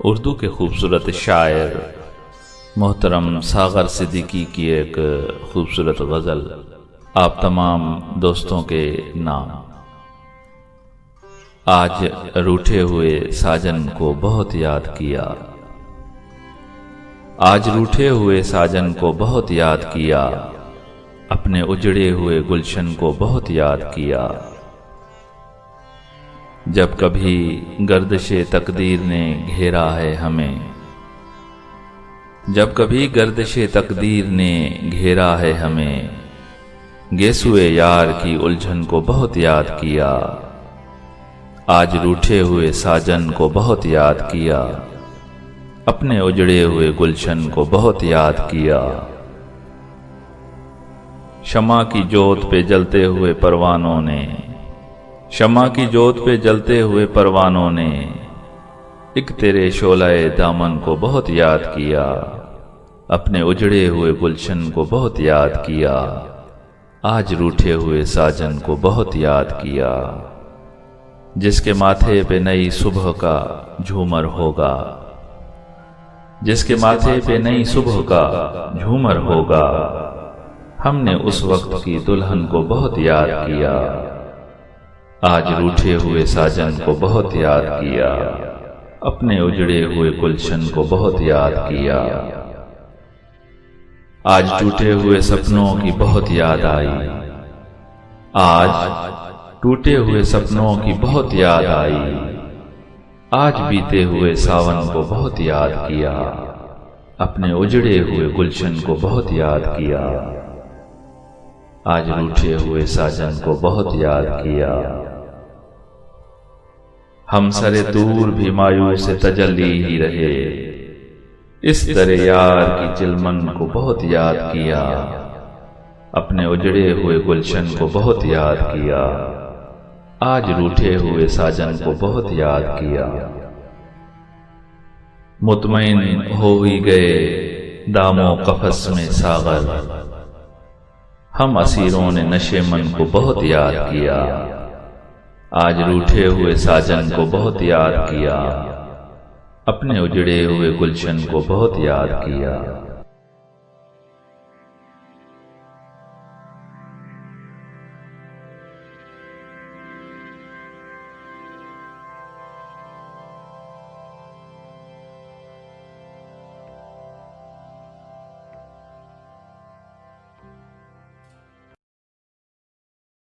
उर्दू के खूबसूरत शायर मोहतरम सागर सिद्दीकी की एक खूबसूरत गज़ल आप तमाम दोस्तों के नाम। आज रूठे हुए साजन को बहुत याद किया, आज रूठे हुए साजन को बहुत याद किया, अपने उजड़े हुए गुलशन को बहुत याद किया। जब कभी गर्दिशे तकदीर ने घेरा है हमें, जब कभी गर्दिशे तकदीर ने घेरा है हमें, गेसुए यार की उलझन को बहुत याद किया। आज रूठे हुए साजन को बहुत याद किया, अपने उजड़े हुए गुलशन को बहुत याद किया। शमा की जोत पे जलते हुए परवानों ने, शमा की जोत पे जलते हुए परवानों ने एक तेरे शोलाए दामन को बहुत याद किया, अपने उजड़े हुए गुलशन को बहुत याद किया। आज रूठे हुए साजन को बहुत याद किया। जिसके माथे पे नई सुबह का झूमर होगा, जिसके माथे पे नई सुबह का झूमर होगा, हमने उस वक्त की दुल्हन को बहुत याद किया। आज रूठे हुए साजन को बहुत याद किया, अपने उजड़े हुए गुलशन को बहुत याद किया। आज टूटे हुए सपनों की बहुत याद आई, आज टूटे हुए सपनों की बहुत याद आई। आज बीते हुए सावन को बहुत याद किया, अपने उजड़े हुए गुलशन को बहुत याद किया। आज रूठे हुए साजन को बहुत याद किया। हम सरे दूर भी मायूस तजल्ली ही रहे, इस तरह यार की चिलमन को बहुत याद किया, अपने उजड़े हुए गुलशन को बहुत याद किया। आज रूठे हुए साजन को बहुत याद किया। मुतमईन हो ही गए दामो कफस में सागर, हम असीरों ने नशे मन को बहुत याद किया। आज रूठे हुए साजन को बहुत याद किया, अपने उजड़े हुए गुलशन को बहुत याद किया।